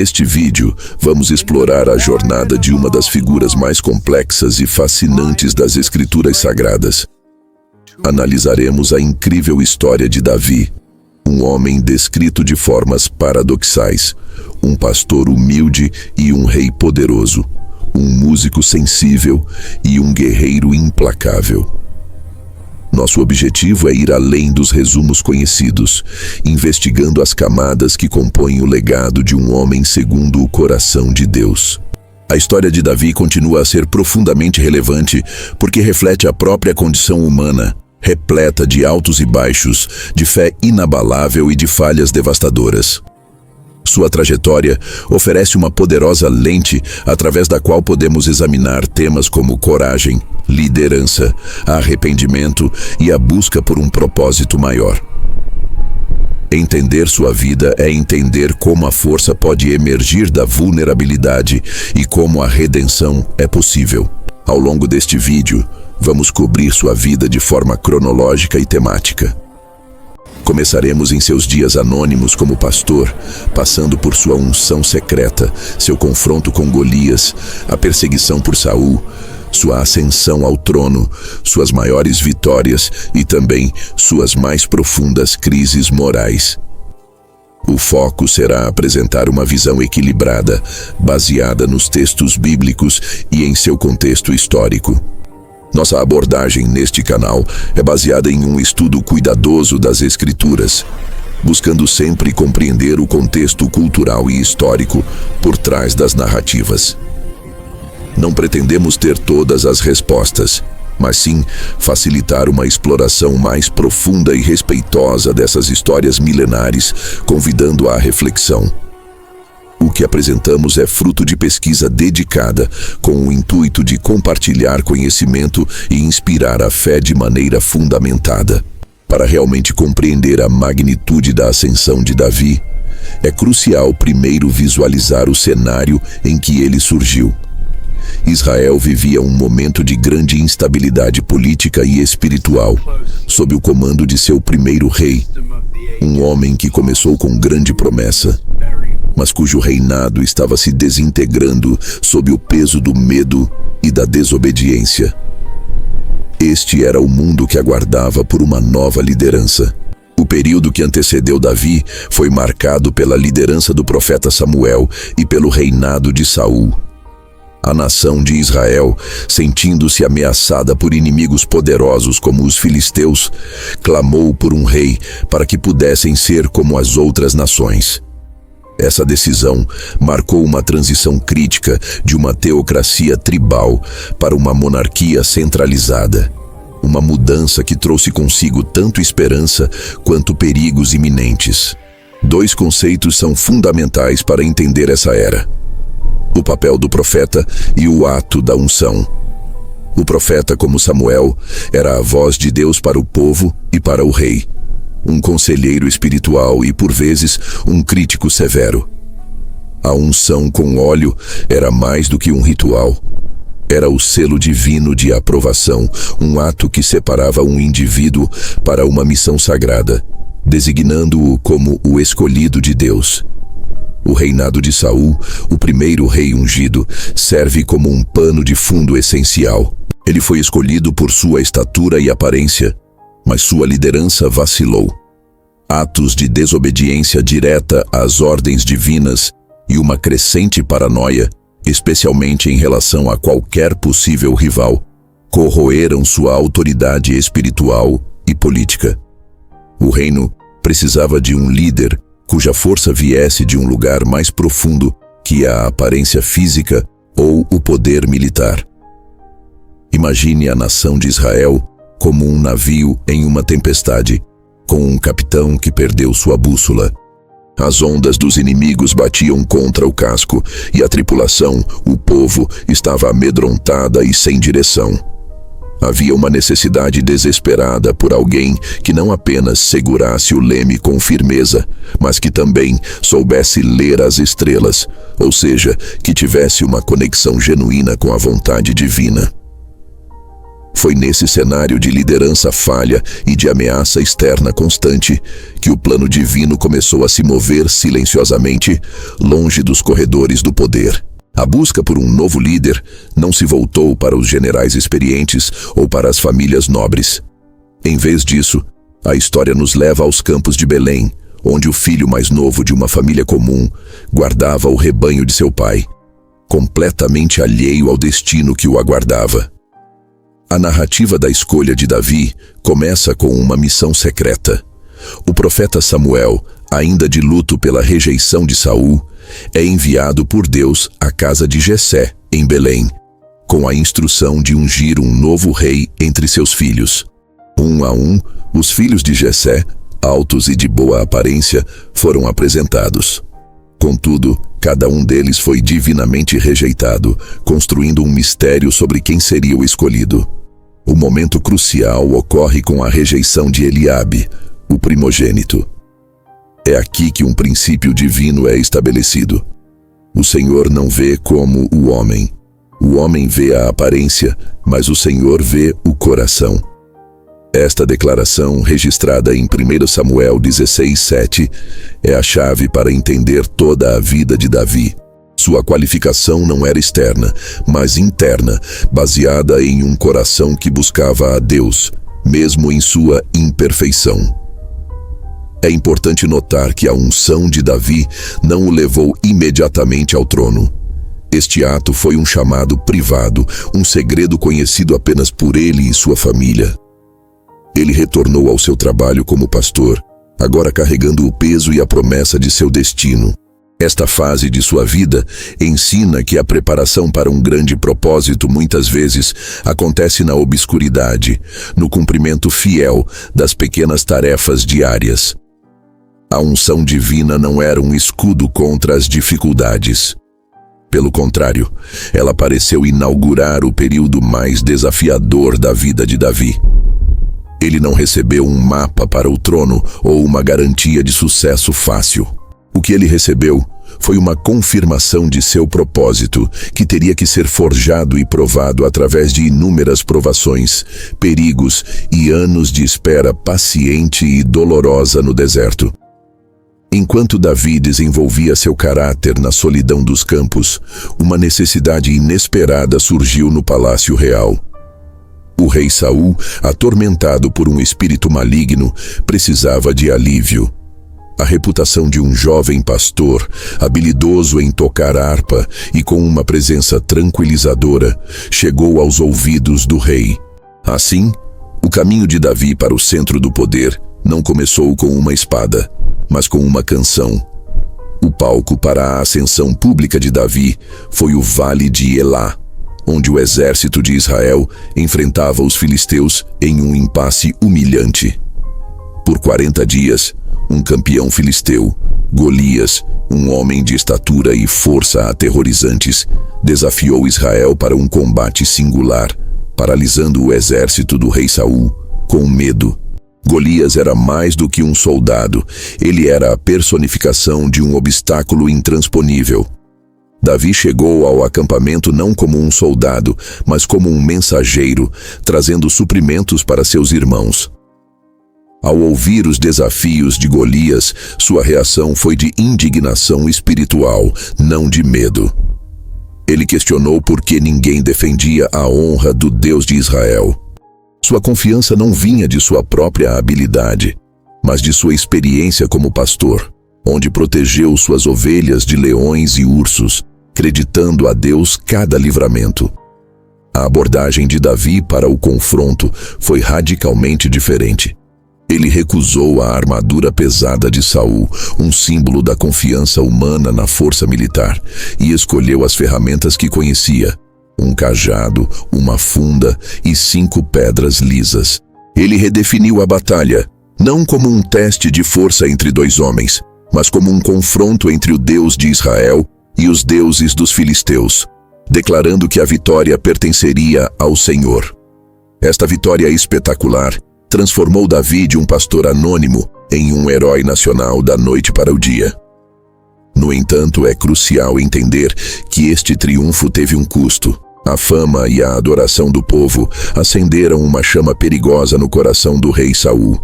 Neste vídeo, vamos explorar a jornada de uma das figuras mais complexas e fascinantes das Escrituras Sagradas. Analisaremos a incrível história de Davi, um homem descrito de formas paradoxais, um pastor humilde e um rei poderoso, um músico sensível e um guerreiro implacável. Nosso objetivo é ir além dos resumos conhecidos, investigando as camadas que compõem o legado de um homem segundo o coração de Deus. A história de Davi continua a ser profundamente relevante porque reflete a própria condição humana, repleta de altos e baixos, de fé inabalável e de falhas devastadoras. Sua trajetória oferece uma poderosa lente através da qual podemos examinar temas como coragem, liderança, arrependimento e a busca por um propósito maior. Entender sua vida é entender como a força pode emergir da vulnerabilidade e como a redenção é possível. Ao longo deste vídeo, vamos cobrir sua vida de forma cronológica e temática. Começaremos em seus dias anônimos como pastor, passando por sua unção secreta, seu confronto com Golias, a perseguição por Saul, sua ascensão ao trono, suas maiores vitórias e também suas mais profundas crises morais. O foco será apresentar uma visão equilibrada, baseada nos textos bíblicos e em seu contexto histórico. Nossa abordagem neste canal é baseada em um estudo cuidadoso das Escrituras, buscando sempre compreender o contexto cultural e histórico por trás das narrativas. Não pretendemos ter todas as respostas, mas sim facilitar uma exploração mais profunda e respeitosa dessas histórias milenares, convidando à reflexão. O que apresentamos é fruto de pesquisa dedicada, com o intuito de compartilhar conhecimento e inspirar a fé de maneira fundamentada. Para realmente compreender a magnitude da ascensão de Davi, é crucial primeiro visualizar o cenário em que ele surgiu. Israel vivia um momento de grande instabilidade política e espiritual, sob o comando de seu primeiro rei, um homem que começou com grande promessa, mas cujo reinado estava se desintegrando sob o peso do medo e da desobediência. Este era o mundo que aguardava por uma nova liderança. O período que antecedeu Davi foi marcado pela liderança do profeta Samuel e pelo reinado de Saul. A nação de Israel, sentindo-se ameaçada por inimigos poderosos como os filisteus, clamou por um rei para que pudessem ser como as outras nações. Essa decisão marcou uma transição crítica de uma teocracia tribal para uma monarquia centralizada. Uma mudança que trouxe consigo tanto esperança quanto perigos iminentes. Dois conceitos são fundamentais para entender essa era: o papel do profeta e o ato da unção. O profeta, como Samuel, era a voz de Deus para o povo e para o rei. Um conselheiro espiritual e, por vezes, um crítico severo. A unção com óleo era mais do que um ritual. Era o selo divino de aprovação, um ato que separava um indivíduo para uma missão sagrada, designando-o como o escolhido de Deus. O reinado de Saul, o primeiro rei ungido, serve como um pano de fundo essencial. Ele foi escolhido por sua estatura e aparência, mas sua liderança vacilou. Atos de desobediência direta às ordens divinas e uma crescente paranoia, especialmente em relação a qualquer possível rival, corroeram sua autoridade espiritual e política. O reino precisava de um líder cuja força viesse de um lugar mais profundo que a aparência física ou o poder militar. Imagine a nação de Israel como um navio em uma tempestade, com um capitão que perdeu sua bússola. As ondas dos inimigos batiam contra o casco e a tripulação, o povo, estava amedrontada e sem direção. Havia uma necessidade desesperada por alguém que não apenas segurasse o leme com firmeza, mas que também soubesse ler as estrelas, ou seja, que tivesse uma conexão genuína com a vontade divina. Foi nesse cenário de liderança falha e de ameaça externa constante que o plano divino começou a se mover silenciosamente, longe dos corredores do poder. A busca por um novo líder não se voltou para os generais experientes ou para as famílias nobres. Em vez disso, a história nos leva aos campos de Belém, onde o filho mais novo de uma família comum guardava o rebanho de seu pai, completamente alheio ao destino que o aguardava. A narrativa da escolha de Davi começa com uma missão secreta. O profeta Samuel, ainda de luto pela rejeição de Saul, é enviado por Deus à casa de Jessé, em Belém, com a instrução de ungir um novo rei entre seus filhos. Um a um, os filhos de Jessé, altos e de boa aparência, foram apresentados. Contudo, cada um deles foi divinamente rejeitado, construindo um mistério sobre quem seria o escolhido. O momento crucial ocorre com a rejeição de Eliabe, o primogênito. É aqui que um princípio divino é estabelecido. O Senhor não vê como o homem. O homem vê a aparência, mas o Senhor vê o coração. Esta declaração, registrada em 1 Samuel 16:7, é a chave para entender toda a vida de Davi. Sua qualificação não era externa, mas interna, baseada em um coração que buscava a Deus, mesmo em sua imperfeição. É importante notar que a unção de Davi não o levou imediatamente ao trono. Este ato foi um chamado privado, um segredo conhecido apenas por ele e sua família. Ele retornou ao seu trabalho como pastor, agora carregando o peso e a promessa de seu destino. Esta fase de sua vida ensina que a preparação para um grande propósito muitas vezes acontece na obscuridade, no cumprimento fiel das pequenas tarefas diárias. A unção divina não era um escudo contra as dificuldades. Pelo contrário, ela pareceu inaugurar o período mais desafiador da vida de Davi. Ele não recebeu um mapa para o trono ou uma garantia de sucesso fácil. O que ele recebeu foi uma confirmação de seu propósito, que teria que ser forjado e provado através de inúmeras provações, perigos e anos de espera paciente e dolorosa no deserto. Enquanto Davi desenvolvia seu caráter na solidão dos campos, uma necessidade inesperada surgiu no palácio real. O rei Saul, atormentado por um espírito maligno, precisava de alívio. A reputação de um jovem pastor, habilidoso em tocar harpa e com uma presença tranquilizadora, chegou aos ouvidos do rei. Assim, o caminho de Davi para o centro do poder não começou com uma espada, mas com uma canção. O palco para a ascensão pública de Davi foi o Vale de Elá, onde o exército de Israel enfrentava os filisteus em um impasse humilhante. Por 40 dias, um campeão filisteu, Golias, um homem de estatura e força aterrorizantes, desafiou Israel para um combate singular, paralisando o exército do rei Saul com medo. Golias era mais do que um soldado, ele era a personificação de um obstáculo intransponível. Davi chegou ao acampamento não como um soldado, mas como um mensageiro, trazendo suprimentos para seus irmãos. Ao ouvir os desafios de Golias, sua reação foi de indignação espiritual, não de medo. Ele questionou por que ninguém defendia a honra do Deus de Israel. Sua confiança não vinha de sua própria habilidade, mas de sua experiência como pastor, onde protegeu suas ovelhas de leões e ursos, acreditando a Deus cada livramento. A abordagem de Davi para o confronto foi radicalmente diferente. Ele recusou a armadura pesada de Saul, um símbolo da confiança humana na força militar, e escolheu as ferramentas que conhecia: um cajado, uma funda e 5 pedras lisas. Ele redefiniu a batalha, não como um teste de força entre 2 homens, mas como um confronto entre o Deus de Israel e os deuses dos filisteus, declarando que a vitória pertenceria ao Senhor. Esta vitória espetacular transformou Davi de um pastor anônimo em um herói nacional da noite para o dia. No entanto, é crucial entender que este triunfo teve um custo. A fama e a adoração do povo acenderam uma chama perigosa no coração do rei Saul.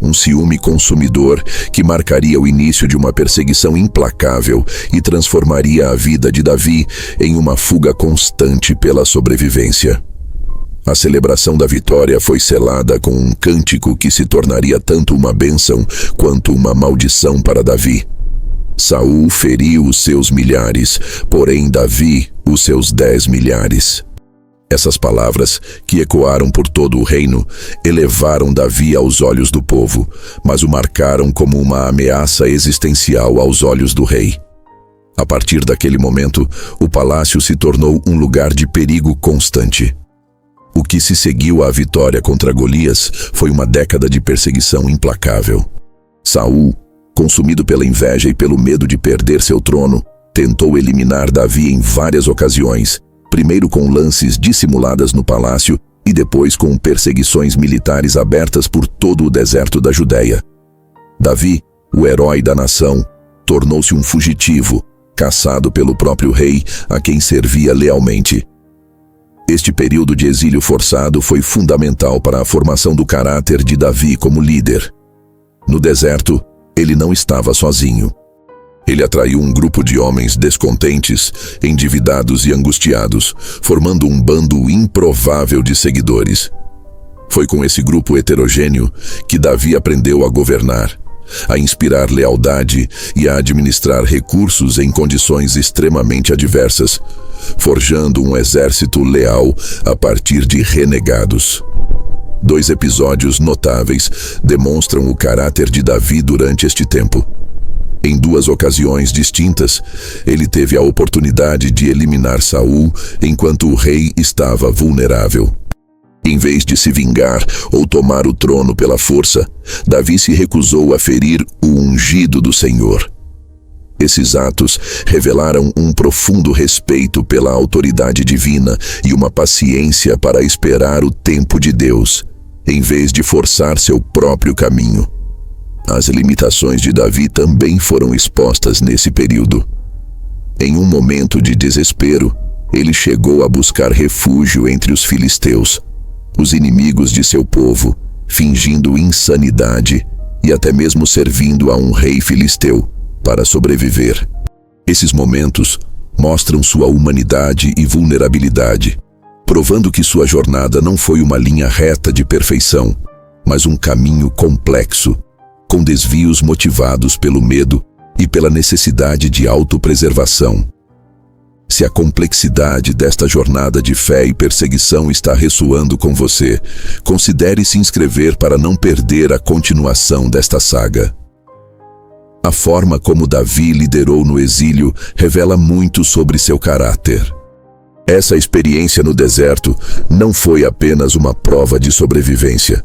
Um ciúme consumidor que marcaria o início de uma perseguição implacável e transformaria a vida de Davi em uma fuga constante pela sobrevivência. A celebração da vitória foi selada com um cântico que se tornaria tanto uma bênção quanto uma maldição para Davi. Saul feriu os seus milhares, porém Davi os seus 10 milhares. Essas palavras, que ecoaram por todo o reino, elevaram Davi aos olhos do povo, mas o marcaram como uma ameaça existencial aos olhos do rei. A partir daquele momento, o palácio se tornou um lugar de perigo constante. O que se seguiu à vitória contra Golias foi uma década de perseguição implacável. Saul, consumido pela inveja e pelo medo de perder seu trono, tentou eliminar Davi em várias ocasiões, primeiro com lances dissimuladas no palácio e depois com perseguições militares abertas por todo o deserto da Judéia. Davi, o herói da nação, tornou-se um fugitivo, caçado pelo próprio rei, a quem servia lealmente. Este período de exílio forçado foi fundamental para a formação do caráter de Davi como líder. No deserto, ele não estava sozinho. Ele atraiu um grupo de homens descontentes, endividados e angustiados, formando um bando improvável de seguidores. Foi com esse grupo heterogêneo que Davi aprendeu a governar, a inspirar lealdade e a administrar recursos em condições extremamente adversas, forjando um exército leal a partir de renegados. 2 episódios notáveis demonstram o caráter de Davi durante este tempo. Em 2 ocasiões distintas, ele teve a oportunidade de eliminar Saul enquanto o rei estava vulnerável. Em vez de se vingar ou tomar o trono pela força, Davi se recusou a ferir o ungido do Senhor. Esses atos revelaram um profundo respeito pela autoridade divina e uma paciência para esperar o tempo de Deus, em vez de forçar seu próprio caminho. As limitações de Davi também foram expostas nesse período. Em um momento de desespero, ele chegou a buscar refúgio entre os filisteus, os inimigos de seu povo, fingindo insanidade e até mesmo servindo a um rei filisteu para sobreviver. Esses momentos mostram sua humanidade e vulnerabilidade, provando que sua jornada não foi uma linha reta de perfeição, mas um caminho complexo, com desvios motivados pelo medo e pela necessidade de autopreservação. Se a complexidade desta jornada de fé e perseguição está ressoando com você, considere se inscrever para não perder a continuação desta saga. A forma como Davi liderou no exílio revela muito sobre seu caráter. Essa experiência no deserto não foi apenas uma prova de sobrevivência.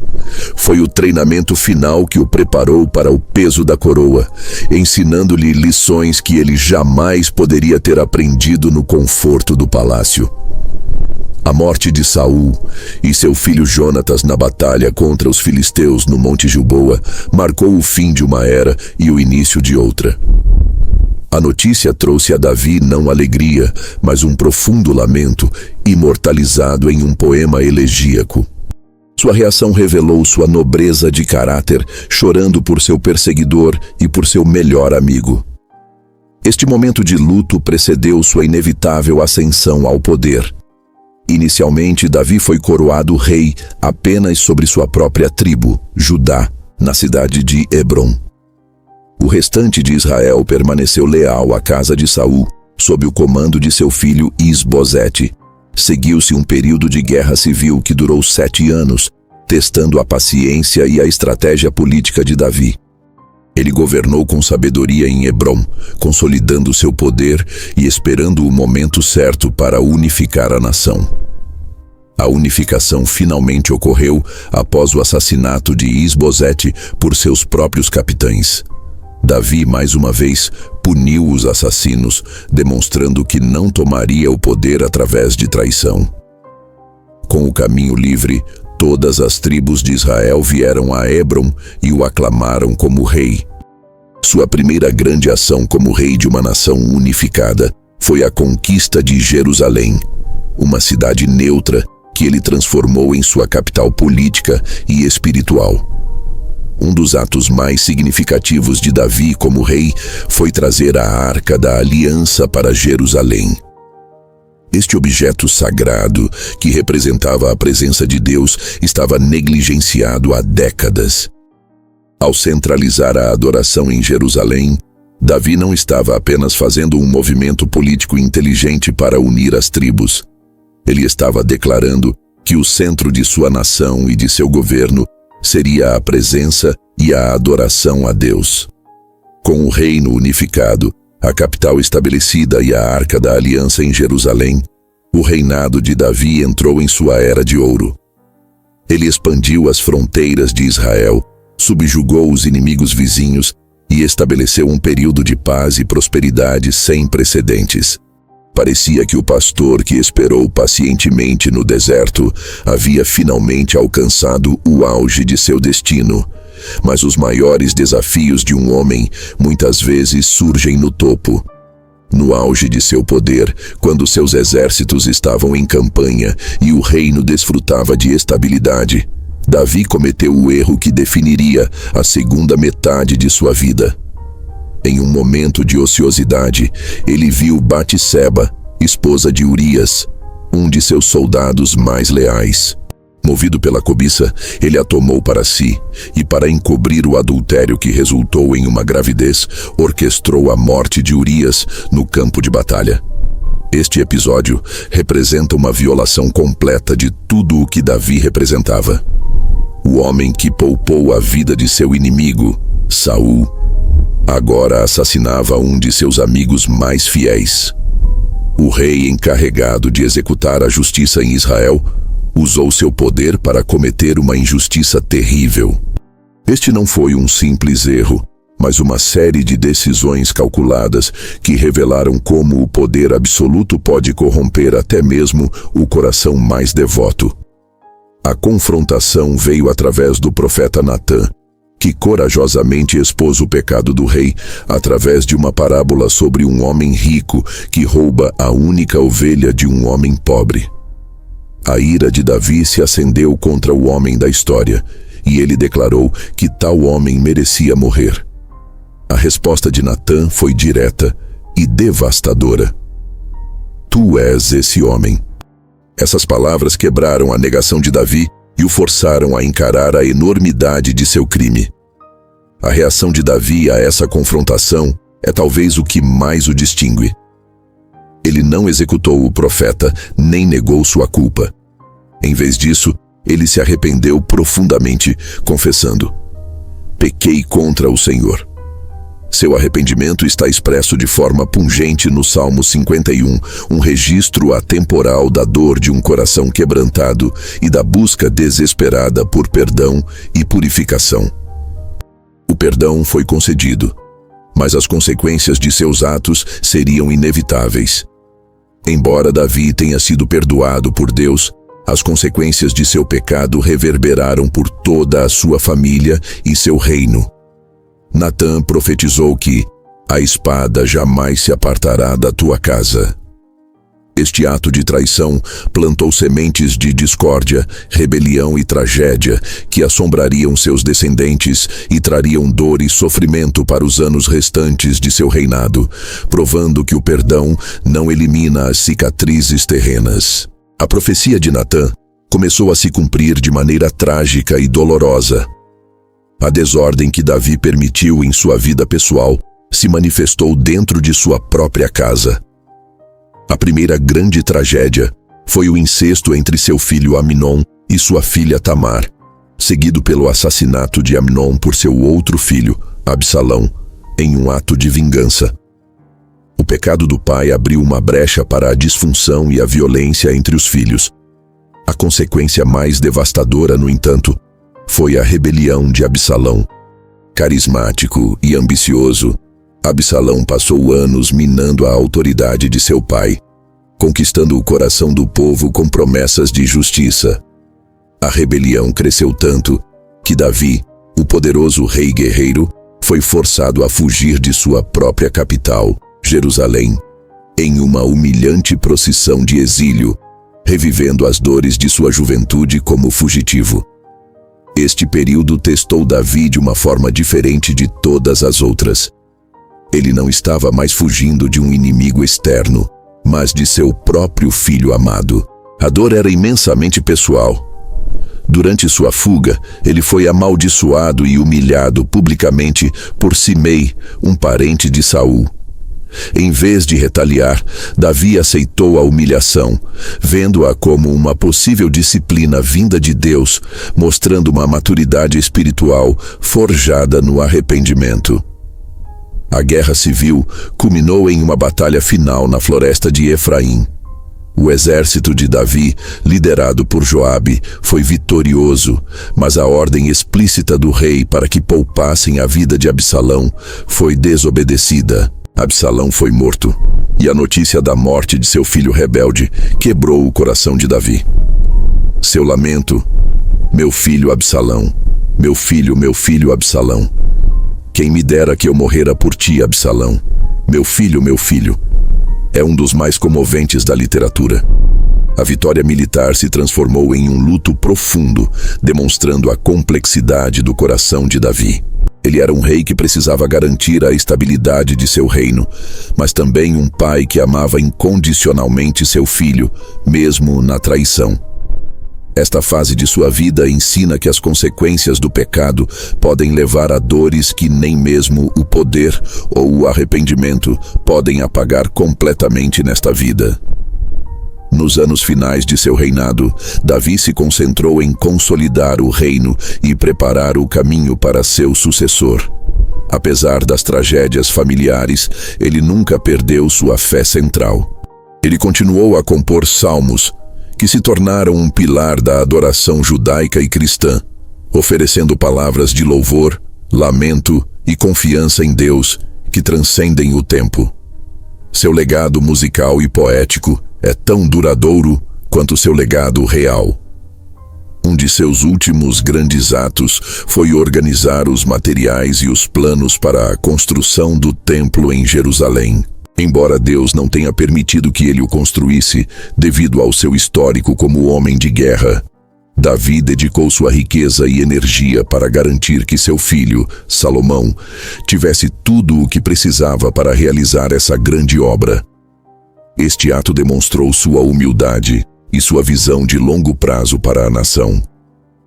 Foi o treinamento final que o preparou para o peso da coroa, ensinando-lhe lições que ele jamais poderia ter aprendido no conforto do palácio. A morte de Saul e seu filho Jonatas na batalha contra os filisteus no Monte Gilboa marcou o fim de uma era e o início de outra. A notícia trouxe a Davi não alegria, mas um profundo lamento, imortalizado em um poema elegíaco. Sua reação revelou sua nobreza de caráter, chorando por seu perseguidor e por seu melhor amigo. Este momento de luto precedeu sua inevitável ascensão ao poder. Inicialmente, Davi foi coroado rei apenas sobre sua própria tribo, Judá, na cidade de Hebrom. O restante de Israel permaneceu leal à casa de Saul, sob o comando de seu filho Isbosete. Seguiu-se um período de guerra civil que durou 7 anos, testando a paciência e a estratégia política de Davi. Ele governou com sabedoria em Hebrom, consolidando seu poder e esperando o momento certo para unificar a nação. A unificação finalmente ocorreu após o assassinato de Isbosete por seus próprios capitães. Davi, mais uma vez, puniu os assassinos, demonstrando que não tomaria o poder através de traição. Com o caminho livre, todas as tribos de Israel vieram a Hebrom e o aclamaram como rei. Sua primeira grande ação como rei de uma nação unificada foi a conquista de Jerusalém. uma cidade neutra que ele transformou em sua capital política e espiritual. Um dos atos mais significativos de Davi como rei foi trazer a Arca da Aliança para Jerusalém. Este objeto sagrado, que representava a presença de Deus, estava negligenciado há décadas. Ao centralizar a adoração em Jerusalém, Davi não estava apenas fazendo um movimento político inteligente para unir as tribos. Ele estava declarando que o centro de sua nação e de seu governo seria a presença e a adoração a Deus. Com o reino unificado, a capital estabelecida e a Arca da Aliança em Jerusalém, o reinado de Davi entrou em sua era de ouro. Ele expandiu as fronteiras de Israel, subjugou os inimigos vizinhos e estabeleceu um período de paz e prosperidade sem precedentes. Parecia que o pastor que esperou pacientemente no deserto havia finalmente alcançado o auge de seu destino. Mas os maiores desafios de um homem muitas vezes surgem no topo. No auge de seu poder, quando seus exércitos estavam em campanha e o reino desfrutava de estabilidade, Davi cometeu o erro que definiria a segunda metade de sua vida. Em um momento de ociosidade, ele viu Batseba, esposa de Urias, um de seus soldados mais leais. Movido pela cobiça, ele a tomou para si e, para encobrir o adultério que resultou em uma gravidez, orquestrou a morte de Urias no campo de batalha. Este episódio representa uma violação completa de tudo o que Davi representava. O homem que poupou a vida de seu inimigo, Saul, agora assassinava um de seus amigos mais fiéis. O rei encarregado de executar a justiça em Israel usou seu poder para cometer uma injustiça terrível. Este não foi um simples erro, mas uma série de decisões calculadas que revelaram como o poder absoluto pode corromper até mesmo o coração mais devoto. A confrontação veio através do profeta Natã, que corajosamente expôs o pecado do rei através de uma parábola sobre um homem rico que rouba a única ovelha de um homem pobre. A ira de Davi se acendeu contra o homem da história, e ele declarou que tal homem merecia morrer. A resposta de Natã foi direta e devastadora. Tu és esse homem. Essas palavras quebraram a negação de Davi e o forçaram a encarar a enormidade de seu crime. A reação de Davi a essa confrontação é talvez o que mais o distingue. Ele não executou o profeta, nem negou sua culpa. Em vez disso, ele se arrependeu profundamente, confessando: pequei contra o Senhor. Seu arrependimento está expresso de forma pungente no Salmo 51, um registro atemporal da dor de um coração quebrantado e da busca desesperada por perdão e purificação. O perdão foi concedido, mas as consequências de seus atos seriam inevitáveis. Embora Davi tenha sido perdoado por Deus, as consequências de seu pecado reverberaram por toda a sua família e seu reino. Natã profetizou que a espada jamais se apartará da tua casa. Este ato de traição plantou sementes de discórdia, rebelião e tragédia que assombrariam seus descendentes e trariam dor e sofrimento para os anos restantes de seu reinado, provando que o perdão não elimina as cicatrizes terrenas. A profecia de Natã começou a se cumprir de maneira trágica e dolorosa. A desordem que Davi permitiu em sua vida pessoal se manifestou dentro de sua própria casa. A primeira grande tragédia foi o incesto entre seu filho Amnon e sua filha Tamar, seguido pelo assassinato de Amnon por seu outro filho, Absalão, em um ato de vingança. O pecado do pai abriu uma brecha para a disfunção e a violência entre os filhos. A consequência mais devastadora, no entanto, foi a rebelião de Absalão. Carismático e ambicioso, Absalão passou anos minando a autoridade de seu pai, conquistando o coração do povo com promessas de justiça. A rebelião cresceu tanto que Davi, o poderoso rei guerreiro, foi forçado a fugir de sua própria capital, Jerusalém, em uma humilhante procissão de exílio, revivendo as dores de sua juventude como fugitivo. Este período testou Davi de uma forma diferente de todas as outras. Ele não estava mais fugindo de um inimigo externo, mas de seu próprio filho amado. A dor era imensamente pessoal. Durante sua fuga, ele foi amaldiçoado e humilhado publicamente por Simei, um parente de Saul. Em vez de retaliar, Davi aceitou a humilhação, vendo-a como uma possível disciplina vinda de Deus, mostrando uma maturidade espiritual forjada no arrependimento. A guerra civil culminou em uma batalha final na floresta de Efraim. O exército de Davi, liderado por Joabe, foi vitorioso, mas a ordem explícita do rei para que poupassem a vida de Absalão foi desobedecida. Absalão foi morto, e a notícia da morte de seu filho rebelde quebrou o coração de Davi. Seu lamento: meu filho Absalão, meu filho Absalão. Quem me dera que eu morrera por ti, Absalão. Meu filho, é um dos mais comoventes da literatura. A vitória militar se transformou em um luto profundo, demonstrando a complexidade do coração de Davi. Ele era um rei que precisava garantir a estabilidade de seu reino, mas também um pai que amava incondicionalmente seu filho, mesmo na traição. Esta fase de sua vida ensina que as consequências do pecado podem levar a dores que nem mesmo o poder ou o arrependimento podem apagar completamente nesta vida. Nos anos finais de seu reinado, Davi se concentrou em consolidar o reino e preparar o caminho para seu sucessor. Apesar das tragédias familiares, ele nunca perdeu sua fé central. Ele continuou a compor salmos, que se tornaram um pilar da adoração judaica e cristã, oferecendo palavras de louvor, lamento e confiança em Deus que transcendem o tempo. Seu legado musical e poético é tão duradouro quanto seu legado real. Um de seus últimos grandes atos foi organizar os materiais e os planos para a construção do templo em Jerusalém. Embora Deus não tenha permitido que ele o construísse, devido ao seu histórico como homem de guerra, Davi dedicou sua riqueza e energia para garantir que seu filho, Salomão, tivesse tudo o que precisava para realizar essa grande obra. Este ato demonstrou sua humildade e sua visão de longo prazo para a nação.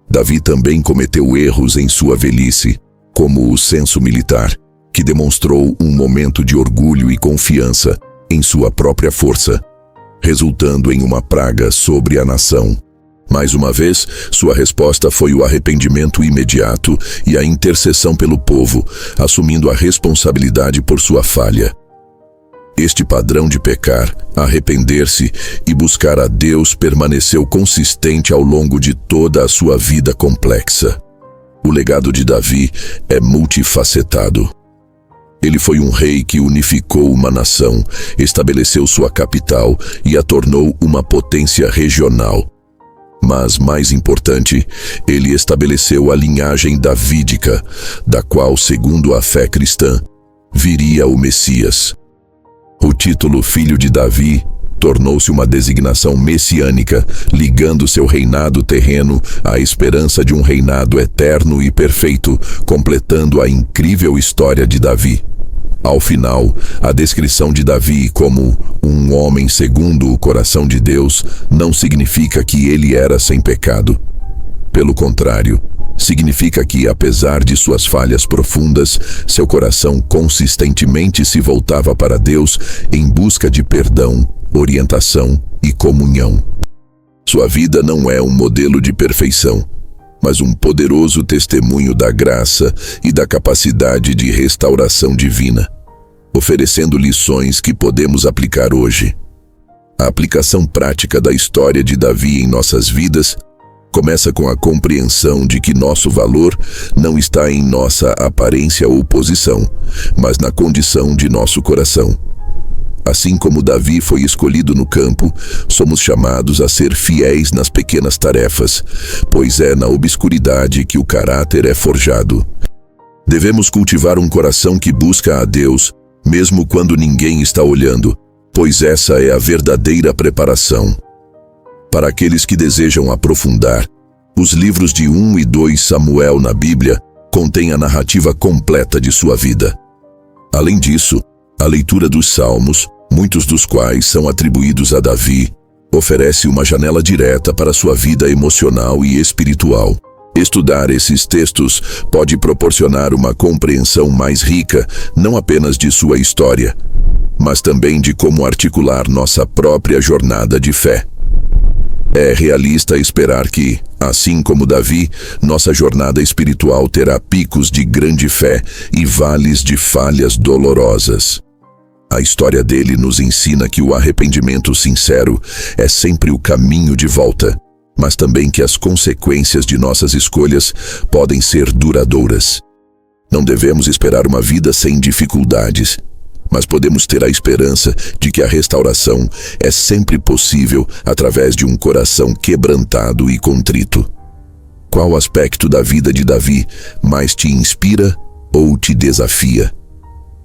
Davi também cometeu erros em sua velhice, como o censo militar, que demonstrou um momento de orgulho e confiança em sua própria força, resultando em uma praga sobre a nação. Mais uma vez, sua resposta foi o arrependimento imediato e a intercessão pelo povo, assumindo a responsabilidade por sua falha. Este padrão de pecar, arrepender-se e buscar a Deus permaneceu consistente ao longo de toda a sua vida complexa. O legado de Davi é multifacetado. Ele foi um rei que unificou uma nação, estabeleceu sua capital e a tornou uma potência regional. Mas, mais importante, ele estabeleceu a linhagem davídica, da qual, segundo a fé cristã, viria o Messias. O título Filho de Davi tornou-se uma designação messiânica, ligando seu reinado terreno à esperança de um reinado eterno e perfeito, completando a incrível história de Davi. Ao final, a descrição de Davi como um homem segundo o coração de Deus não significa que ele era sem pecado. Pelo contrário, significa que, apesar de suas falhas profundas, seu coração consistentemente se voltava para Deus em busca de perdão, orientação e comunhão. Sua vida não é um modelo de perfeição, mas um poderoso testemunho da graça e da capacidade de restauração divina, oferecendo lições que podemos aplicar hoje. A aplicação prática da história de Davi em nossas vidas começa com a compreensão de que nosso valor não está em nossa aparência ou posição, mas na condição de nosso coração. Assim como Davi foi escolhido no campo, somos chamados a ser fiéis nas pequenas tarefas, pois é na obscuridade que o caráter é forjado. Devemos cultivar um coração que busca a Deus, mesmo quando ninguém está olhando, pois essa é a verdadeira preparação. Para aqueles que desejam aprofundar, os livros de 1 e 2 Samuel na Bíblia contêm a narrativa completa de sua vida. Além disso, a leitura dos Salmos, muitos dos quais são atribuídos a Davi, oferece uma janela direta para sua vida emocional e espiritual. Estudar esses textos pode proporcionar uma compreensão mais rica, não apenas de sua história, mas também de como articular nossa própria jornada de fé. É realista esperar que, assim como Davi, nossa jornada espiritual terá picos de grande fé e vales de falhas dolorosas. A história dele nos ensina que o arrependimento sincero é sempre o caminho de volta, mas também que as consequências de nossas escolhas podem ser duradouras. Não devemos esperar uma vida sem dificuldades, mas podemos ter a esperança de que a restauração é sempre possível através de um coração quebrantado e contrito. Qual aspecto da vida de Davi mais te inspira ou te desafia?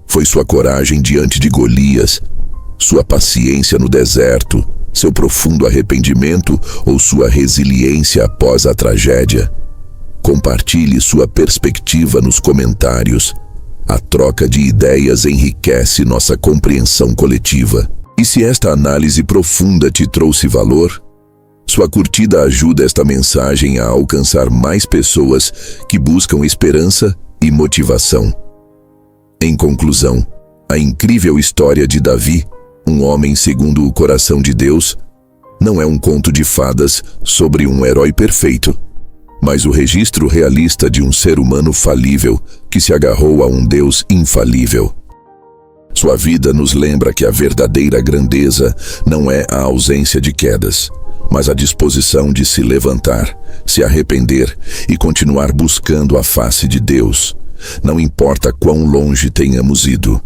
Foi sua coragem diante de Golias, sua paciência no deserto, seu profundo arrependimento ou sua resiliência após a tragédia? Compartilhe sua perspectiva nos comentários. A troca de ideias enriquece nossa compreensão coletiva. E se esta análise profunda te trouxe valor, sua curtida ajuda esta mensagem a alcançar mais pessoas que buscam esperança e motivação. Em conclusão, a incrível história de Davi, um homem segundo o coração de Deus, não é um conto de fadas sobre um herói perfeito, mas o registro realista de um ser humano falível que se agarrou a um Deus infalível. Sua vida nos lembra que a verdadeira grandeza não é a ausência de quedas, mas a disposição de se levantar, se arrepender e continuar buscando a face de Deus, não importa quão longe tenhamos ido.